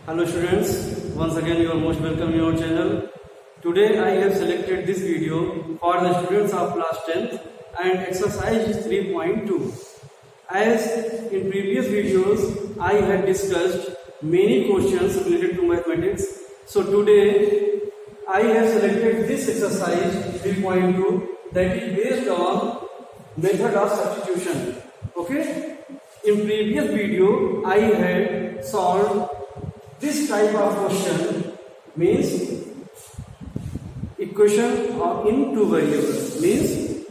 Hello students, once again you are most welcome in our channel. Today I have selected this video for the students of class 10th and exercise is 3.2. As in previous videos I had discussed many questions related to mathematics. So today I have selected this exercise 3.2 that is based on method of substitution. Okay? In previous video I had solved this type of question, means equation of in two variables, means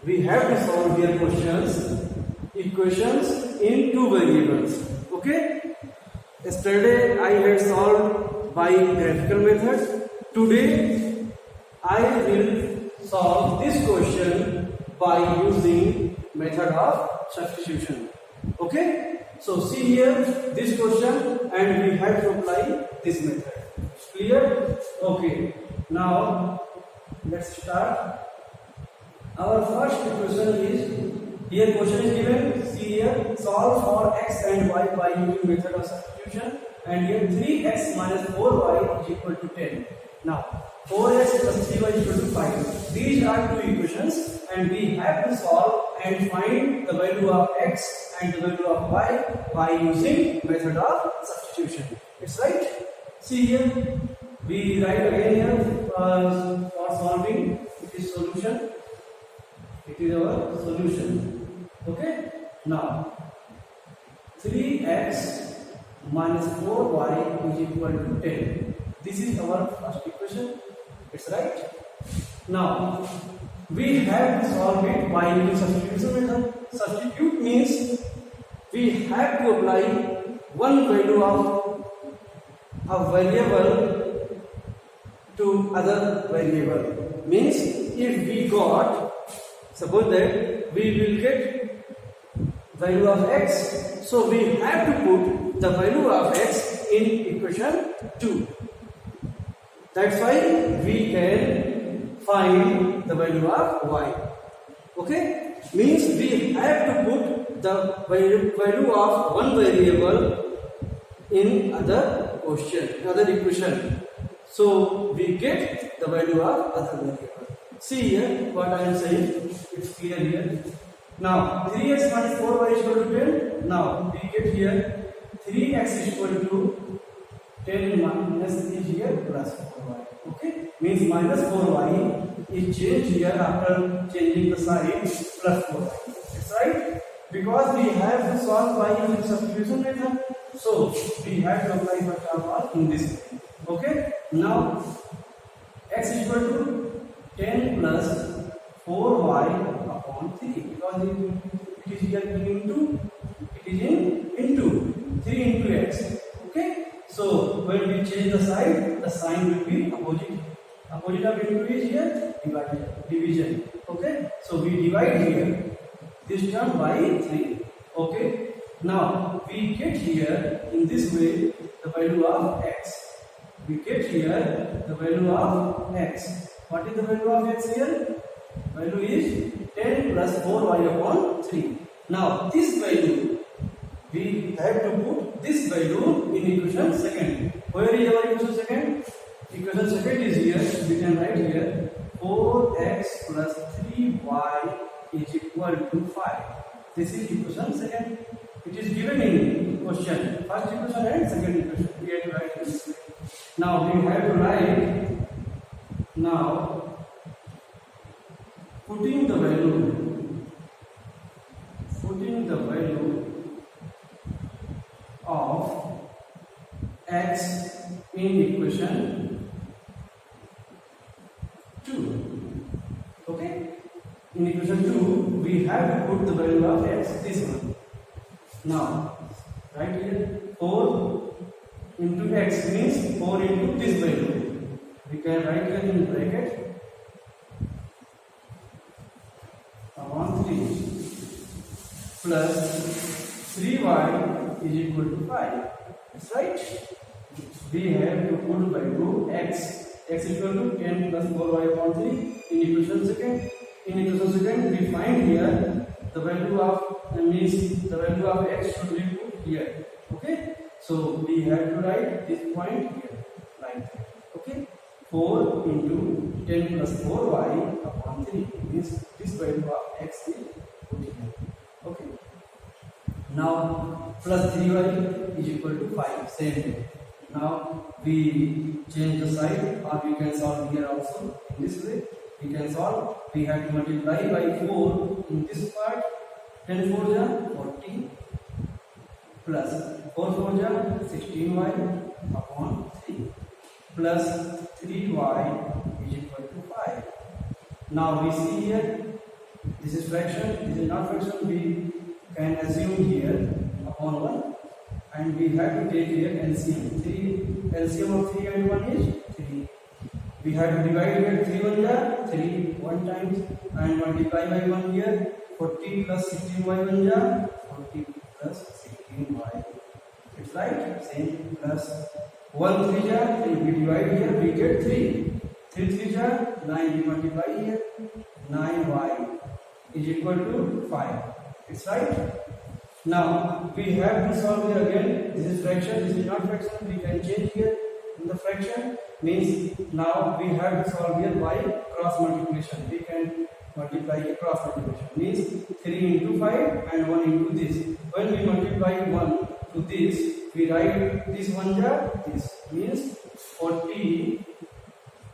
we have to solve here equations in two variables. Okay, yesterday I had solved by graphical method. Today I will solve this question by using method of substitution. Okay, so see here this question and we have to apply this method. Clear? Okay, now let's start. Our first equation is, here question is given, see here, solve for x and y by using method of substitution, and here 3x minus 4y is equal to 10. Now 4x plus 3y is equal to 5. These are two equations and we have to solve and find the value of x and the value of y by using method of substitution. It's right. See here, we write again here for solving. It is solution. It is our solution. Okay. Now 3x minus 4y is equal to 10. This is our first equation. It's right. Now we have to solve it by using substitution method. Substitute means we have to apply one value of a variable to other variable. Means if we got, suppose that we will get value of x, so we have to put the value of x in equation 2. That's why we can find the value of y. Okay, means we have to put the value of one variable in other equation. So we get the value of other variable. See here what I am saying. It's clear here. Now 3x minus 4y is equal to 10. Now we get here 3x is equal to 10 minus is here plus 4y. Okay, means minus 4y is changed here after changing the sign plus 4y. That's right, because we have to solve by using substitution method, so we have to apply first of all in this way. Okay, now x is equal to 10 plus 4y upon 3, because it is here into, it is into 3 into x. Okay, so when we change the sign, the sign will be opposite. Opposite of into is here division. Okay, so we divide here this term by 3. Okay, now we get here in this way the value of x. We get here the value of x. What is the value of x here? Value is 10 plus 4y upon 3. Now this value, we have to put this value in equation second. Where is our equation second? Equation second is here. We can write here 4x plus 3y is equal to 5. This is equation second. It is given in question. First equation and second equation. We have to write this way. Now we have to write. Now putting the value of x in equation 2. Okay, in equation 2 we have to put the value of x, this one. Now right here 4 into x means 4 into this value. We can write here in bracket upon 3 plus 3y is equal to 5. That's right. We have to put value x. X is equal to 10 plus 4y upon 3 in equation second. In equation second, we find here the value of x should be put here. Okay. So we have to write this point here, like that. Okay. 4 into 10 plus 4y upon 3. This value of x is put here. Okay. Now plus 3y is equal to 5. Same way. Now we change the side, or we can solve here also in this way. We can solve. We have to multiply by 4 in this part. 10 4 ja 40 plus 4 4 ja 16y upon 3 plus 3y is equal to 5. Now we see here, this is fraction, this is not fraction. We can assume here upon 1, and we have to take here LCM. LCM of 3 and 1 is 3. We have to divide here 3 1 ja 3 1 times and multiply by 1 here. 40 plus 16y 1 ja 40 plus 16y. It's right. Same plus 1 3 ja 3. We divide here, we get 3. 3 3 ja 9. We multiply here. 9y is equal to 5. It's right. Now we have to solve here again. This is fraction. This is not fraction. We can change here in the fraction. Means now we have to solve here by cross multiplication. We can multiply here cross multiplication. Means 3 into 5 and 1 into this. When we multiply 1 to this, we write this 1 ja this. Means 40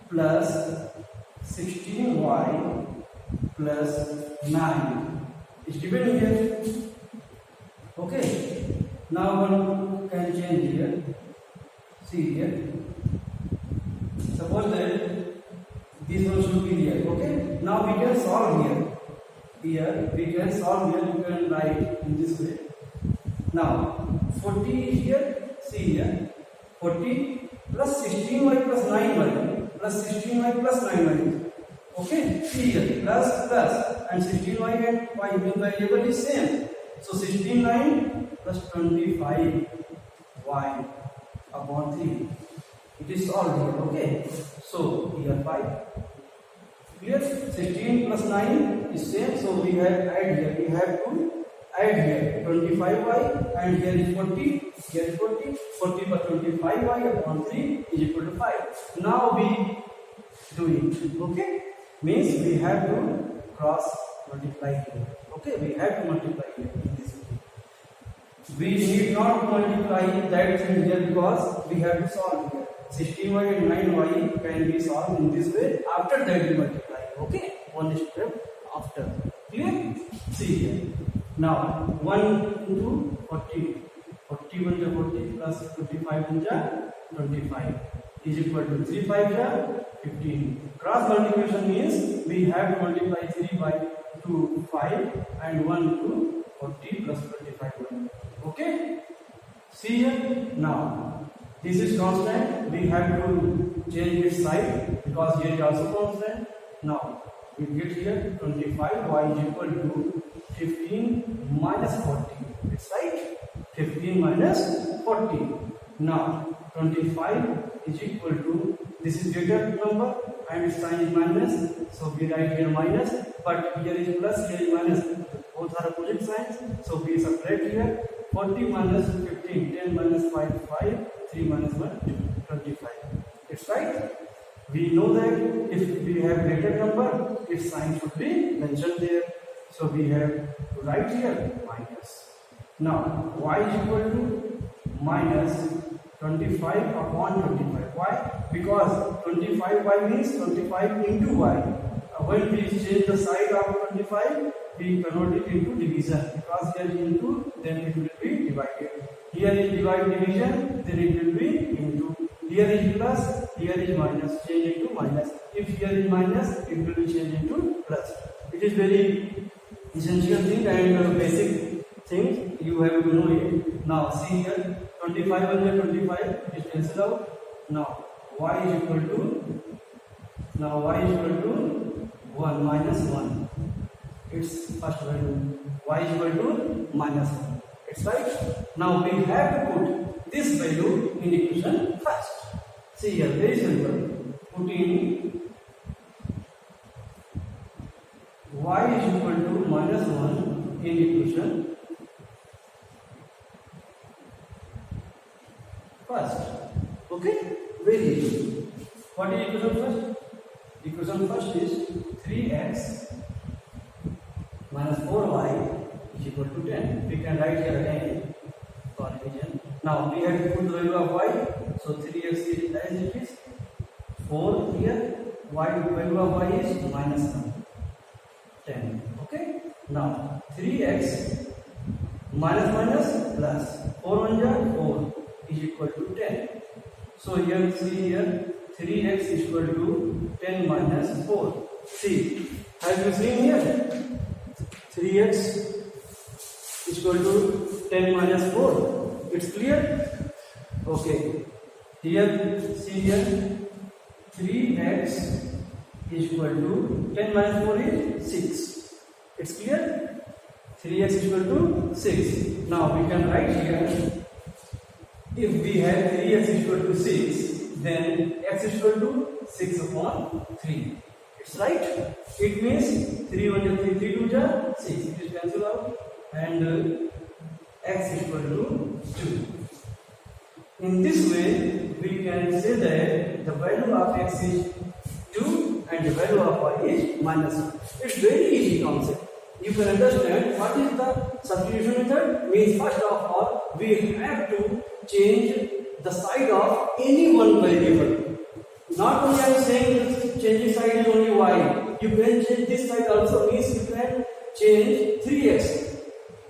plus 16y plus 9 is given here. Okay. Now one can change here. See here. Suppose that this one should be here. Okay. Now we can solve here. Here we can solve here. You can write in this way. Now 40 is here. See here. 40 plus 16y plus 9y plus 16y plus 9y. Okay. See here. Plus and 16y and y new variable is same. So 16y plus 25y upon 3. It is solved here. Okay. So here 5. Clear? 16 plus 9 is same. So we have add here. We have to add here 25y and here is 40. Here is 40. 40 plus 25y upon 3 is equal to 5. Now we do it. Okay. Means we have to cross multiply here. Okay. We have to multiply here in this way. We need not multiply that thing here because we have to solve here. 16y and 9y can be solved in this way. After that we multiply. Okay. One step after. Clear? See here. Now 1 into 40. 40 1 ja 40 plus 25 1 ja 25 is equal to 3 5 ja 15. Cross multiplication means we have to multiply 3 by 2 5 and 1 to 40 plus 25 1. Okay. See here. Now this is constant. We have to change its side because here is also constant. Now we get here 25y is equal to 15 minus 40. It's right. 15 minus 40. Now 25 is equal to, this is greater number and its sign is minus. So we write here minus, but here is plus, here is minus. Both are opposite signs. So we subtract here 40 minus 15. 10 minus 5 5. 3 minus 1 25. It's right. We know that if we have greater number, its sign should be mentioned there. So we have to write here minus. Now y is equal to minus 25 upon 25. Why? Because 25y means 25 into y. When we change the side of 25, we convert it into division. Because here is into, then it will be divided. Here is divide division, then it will be into. Here is plus, here is minus, change into minus. If here is minus, it will be changed into plus. It is very essential thing and basic thing. You have to know it. Now see here, 25 under 25 is cancelled out. Now y is equal to 1 minus 1. Its first value. Y is equal to minus 1. It's right. Now we have to put this value in equation first. See here, very simple. Put in y is equal to minus 1 in equation. first. Okay, very easy. What is equation first? Equation first is 3x minus 4y is equal to 10. We can write here again confusion. Now we have to put the value of y. So 3x is as it is. 4 here. Y value of y is minus 10. Okay. Now 3x minus plus 4 1 4 is equal to 10. So here see here 3x is equal to 10 minus 4. See, have you seen here? 3x is equal to 10 minus 4. It's clear? Okay. Here, see here, 3x is equal to 10 minus 4 is 6. It's clear? 3x is equal to 6. Now we can write here, if we have 3x is equal to 6, then x is equal to 6 upon 3. It's right. It means 3 1 3 3 2 6. It is cancelled out and x is equal to 2. In this way, we can say that the value of x is 2 and the value of y is minus 1. It's very easy concept. You can understand what is the substitution method. Means first of all, we have to change the side of any one variable. Not only I am saying changing side is only y. You can change this side also. Means you can change 3x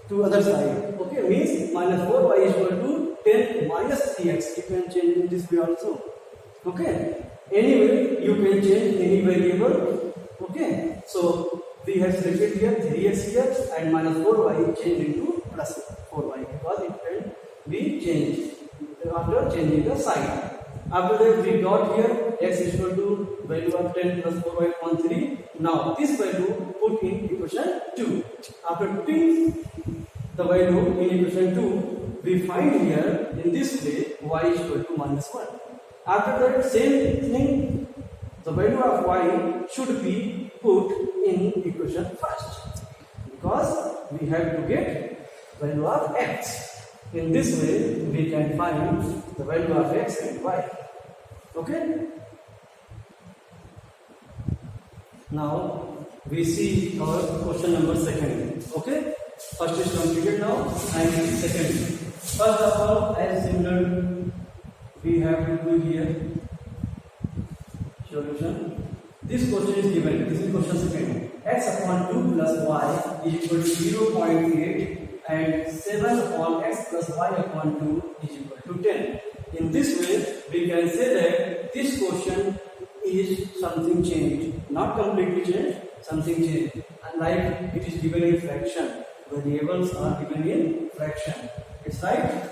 to other side. Okay, means minus 4y is equal to 10 minus 3x. You can change in this way also. Okay. Anyway, you can change any variable. Okay. So we have selected here 3x here and minus 4y changed into plus 4y because it can be changed after changing the sign. After that we got here x is equal to value of 10 plus 4y upon 3. Now this value put in equation 2. After putting the value in equation 2, we find here in this way y is equal to minus 1. After that same thing, the value of y should be put in equation first because we have to get value of x. In this way, we can find the value of x and y. Okay? Now, we see our question number second. Okay? First is completed now and second. First of all, as similar, we have to do here solution. This question is given. This is question second. X upon 2 plus y is equal to 0.8 and 7 upon x plus y upon 2 is equal to 10. In this way, we can say that this question is something changed. Not completely changed, something changed. Like it is given in fraction. Variables are given in fraction. It's right?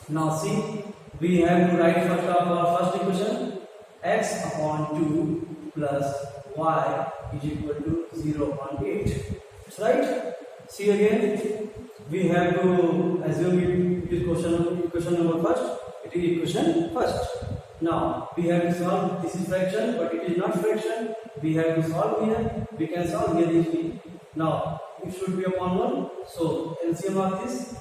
Now see, we have to write first of our first equation. X upon 2 plus y is equal to 0.8. It's right? See again, we have to assume it is equation number first. It is equation first. Now we have to solve. This is fraction, but it is not fraction. We have to solve here. We can solve here easily. Now it should be upon 1. So LCM of this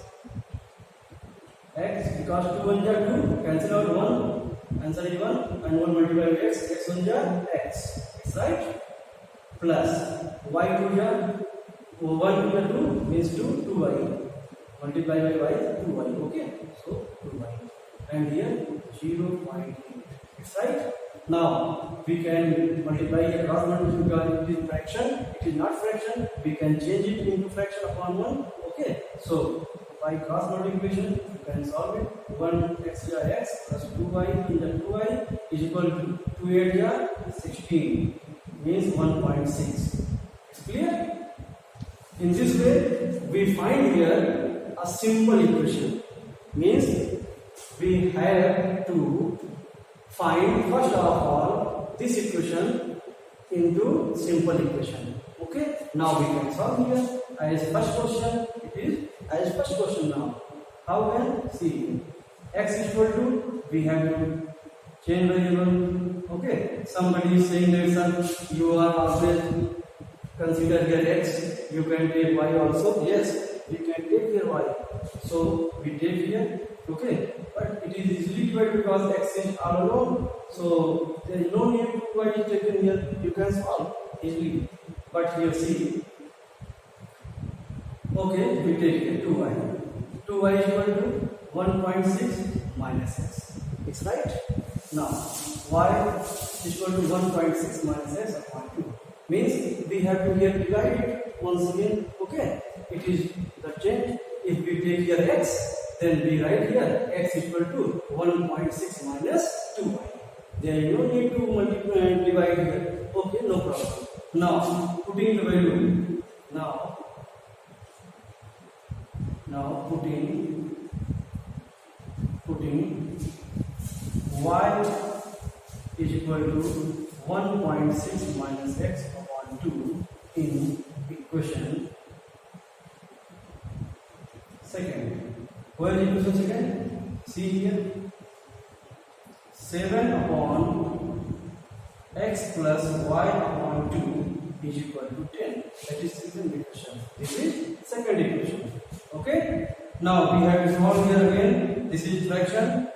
x, because 2 1 2, cancel out 1. Answer is 1 and 1 multiplied by x. X 1 x. It's right. Plus y 2 1 to 2 means 2y. Multiply by y 2y. Okay. So 2y. And here 0.8. It's right. Now we can multiply a cross multiplication because it is fraction. It is not fraction. We can change it into fraction upon 1. Okay. So by cross multiplication you can solve it. 1 x plus 2y into 2y is equal to 2 8 16 means 1.6. It's clear? In this way we find here a simple equation. Means we have to find first of all this equation into simple equation. Okay, now we can solve here as first question. It is as first question now. How can see x is equal to, we have to change variable. Okay, somebody is saying that son, you are always consider here x, you can take y also. Yes, we can take here y. So we take here. Okay, but it it is easily divided because x is all alone. So there is no need to y is taken here. You can solve easily. But here see. Okay, we take here 2y. 2y is equal to 1.6 minus x. It's right. Now y is equal to 1.6 minus x upon 2. Means we have to here divide it once again. Okay, it is the change. If we take here x, then we write here x equal to 1.6 minus 2y. There is no need to multiply and divide here. Okay, no problem. Now putting the value. Now putting y is equal to 1.6 minus x upon 2 in equation second. Where is equation second? See here. 7 upon x plus y upon 2 is equal to 10. That is second equation. This is second equation. Okay. Now we have to solve here again. This is fraction.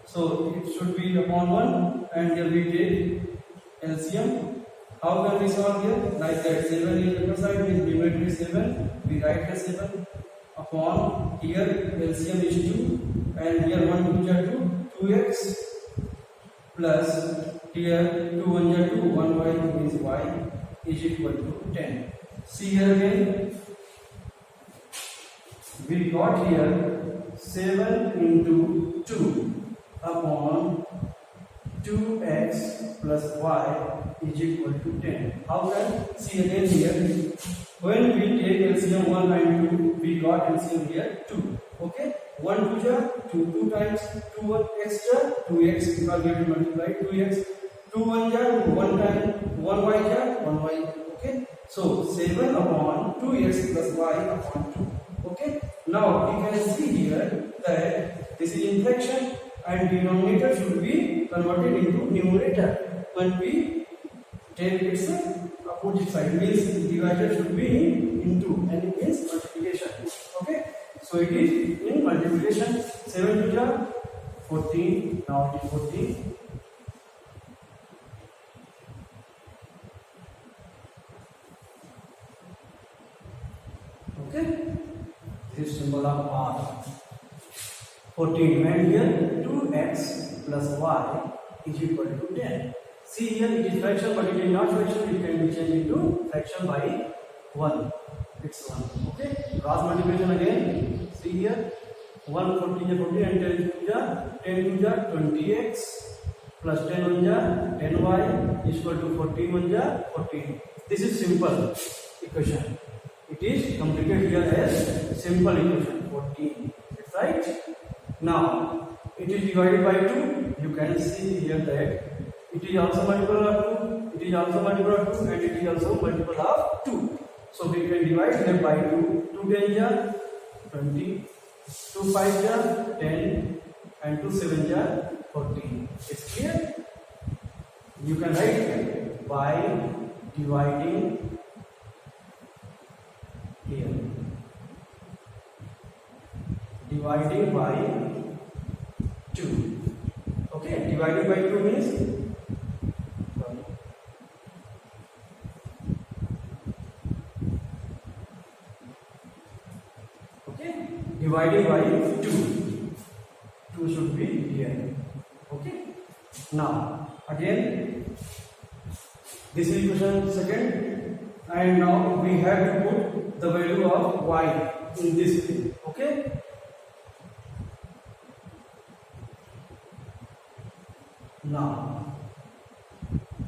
So it should be upon 1 and here we take LCM. How can we solve here? Like that 7 is other side means numerator is 7. We write the 7 upon here LCM is 2 and here 1 2 are 2 2x plus here 2 1 are 2 1 y means y is equal to 10. See here again. We got here 7 into 2 upon 2x plus y is equal to 10. How can? See again here. When we take LCM 1 and 2, we got LCM here 2. Okay? 1 2 ja 2 2 times 2 1 extra 2x because we have to multiply 2x 2 1 ja 1 time 1 y ja 1 y. Okay? So 7 upon 2x plus y upon 2. Okay, now we can see here that this is in fraction and denominator should be converted into numerator. When we take its opposite side, means divisor should be into and it means multiplication. Okay, so it is in multiplication. 7 to 14. Now it is 14. Okay. This is symbol of R. 14 and here 2x plus y is equal to 10. See here it is fraction but it is not fraction, it can be changed into fraction by 1. It's 1. Okay. Cross multiplication again. See here 1 14 is 40 and 10 2 ja 20x plus 10 1 ja 10y is equal to 14 1 ja 14. This is simple equation. It is completed here as simple equation 14. It's right. Now it is divided by 2. You can see here that it is also multiple of 2. It is also multiple of 2 and it is also multiple of 2. So we can divide them by 2. 2 10 ja 20. 2 5 ja 10 and 2 7 ja 14. It's clear. You can write it by dividing here. Dividing by 2. Okay, dividing by 2 means okay, dividing by 2. 2 should be here. Okay. Now again this is equation second and now we have to put the value of y in this thing. Okay. Now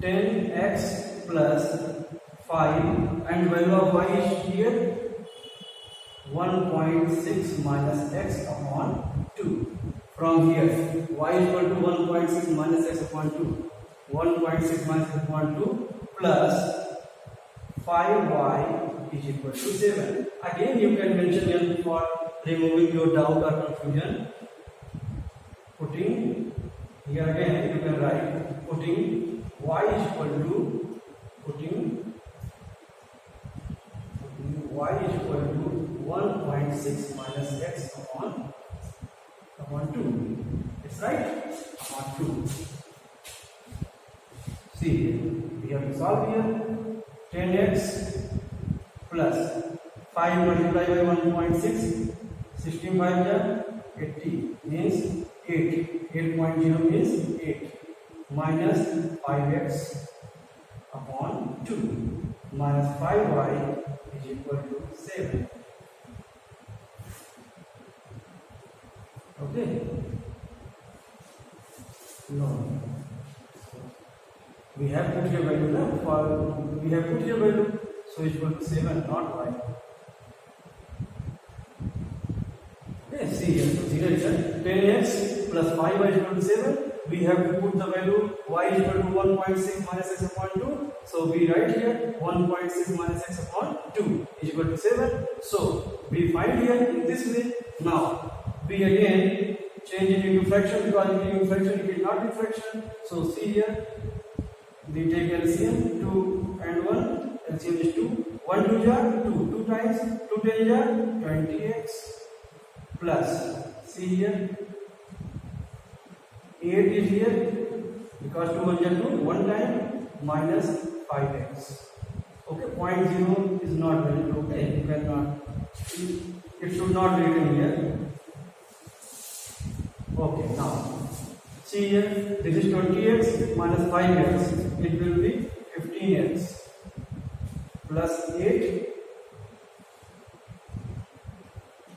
10x plus 5 and value of y is here 1.6 minus x upon 2. From here y is equal to 1.6 minus x upon 2. 1.6 minus x upon 2 plus 5y is equal to 7. Again you can mention here for removing your doubt or confusion. Putting here again you can write putting y is equal to y is equal to 1.6 minus x upon 2. It's upon 2. See, we have to solve here. 10x plus 5 multiplied by 1.6, 16 5 ja 80 means 8. 8.0 means 8 minus 5x upon 2 minus 5y is equal to 7. Okay? No. We have put here value now. We have put here value, so it's equal to 7, not y. Okay, see here. So here is 10x plus 5y is equal to 7. We have to put the value y is equal to 1.6 minus x upon 2. So we write here 1.6 minus x upon 2 is equal to 7. So we find here in this way. Now we again change it into fraction, because it is fraction, it is not in fraction. So see here, we take LCM 2 and 1. LCM is 2. 1 2 ja 2. 2 times 2 10 ja 20x plus, see here, 8 is here because 2 1 ja 2. 1 time minus 5x. Okay, 0.0 is not valid. Okay, you cannot. It should not be written here. Okay, now see here, this is 20x minus 5x, it will be 15x plus 8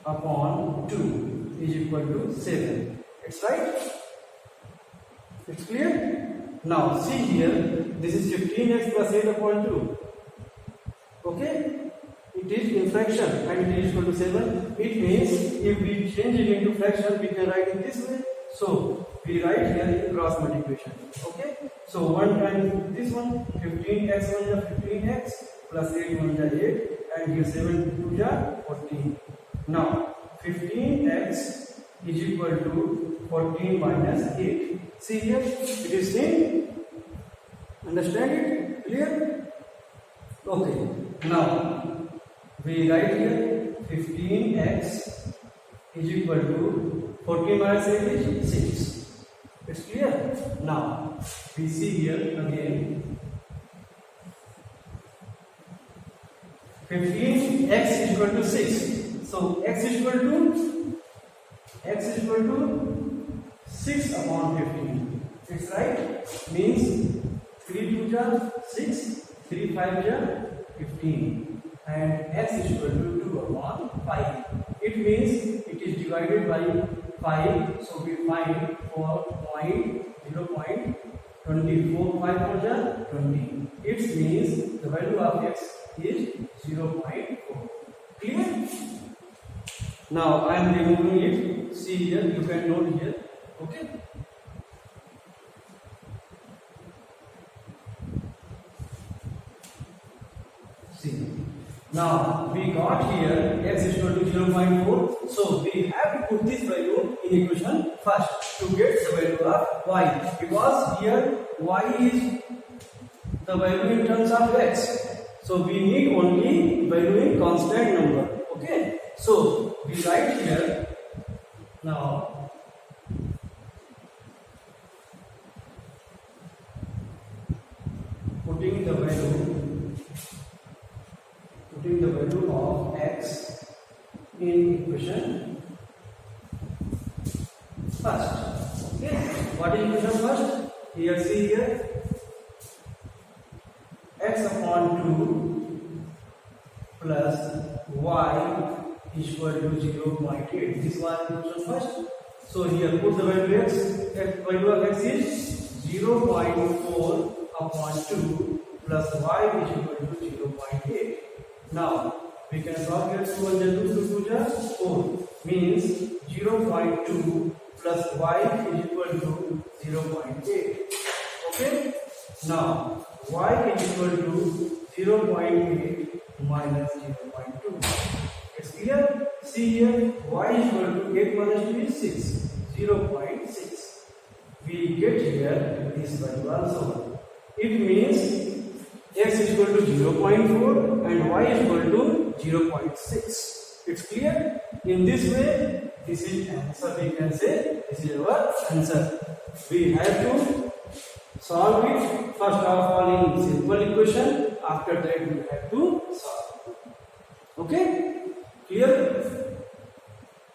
upon 2 is equal to 7. It's right? It's clear? Now see here, this is 15x plus 8 upon 2. Okay? It is in fraction and it is equal to 7. It means if we change it into fraction, we can write it this way. So we write here in cross multiplication. Okay? So 1 times this one, 15x 1 is 15x plus 8 1 is 8, and here 7 2 is 14. Now 15x is equal to 14 minus 8. See here, it is same. Understand it? Clear? Okay. Now we write here 15x is equal to 14 minus 8 is 6. It's clear? Now we see here again 15x is equal to 6. So x is equal to 6 upon 15. It's right? Means 3 2 ja 6, 3 5 ja 15. And x is equal to 2 upon 5. It means it is divided by 5, so we find 0.24 5 4 20. It means the value of x is 0.4. Clear? Now I am removing it. See here, you can note here. Okay? See. Now we got here x is equal to 0.4, so we have to put this value in equation first to get the value of y, because here y is the value in terms of x, so we need only value in constant number. Okay, so we write here now putting the value of x in equation first. Okay, what is equation first? Here, see here, x upon 2 plus y is equal to 0.8. This was equation first. So here put the value x. Value of x is 0.4 upon 2 plus y is equal to 0.8. Now we can solve here 2 1 2 2 4, means 0.2 plus y is equal to 0.8. Okay, now y is equal to 0.8 minus 0.2. It's clear? See here, y is equal to 8 minus 2 is 6, 0.6. We get here this value also. It means x is equal to 0.4 and y is equal to 0.6. It's clear? In this way, this is answer. We can say this is our answer. We have to solve it first of all in simple equation. After that we have to solve. Okay? Clear?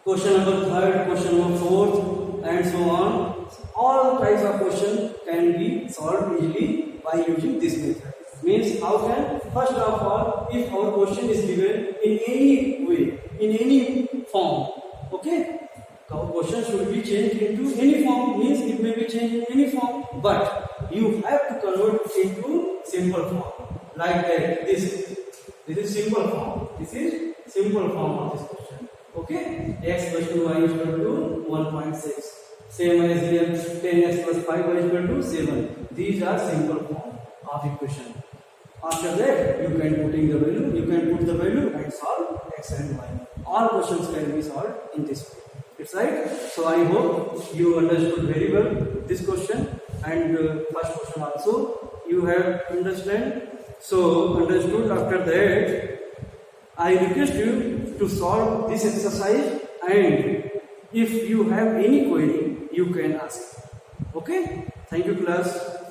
Question number third, question number fourth, and so on. All types of question can be solved easily by using this method. Means how can? First of all, if our question is given in any way, in any form, okay? Our question should be changed into any form. Means it may be changed in any form, but you have to convert it into simple form. Like that. This is simple form. This is simple form of this question. Okay? X plus 2y is equal to 1.6. Same as here, 10x plus 5y is equal to 7. These are simple form of equation. After that, you can put in the value. You can put the value and solve x and y. All questions can be solved in this way. It's right. So I hope you understood very well this question and first question also you have understood. So understood. After that, I request you to solve this exercise, and if you have any query, you can ask. Okay? Thank you, class.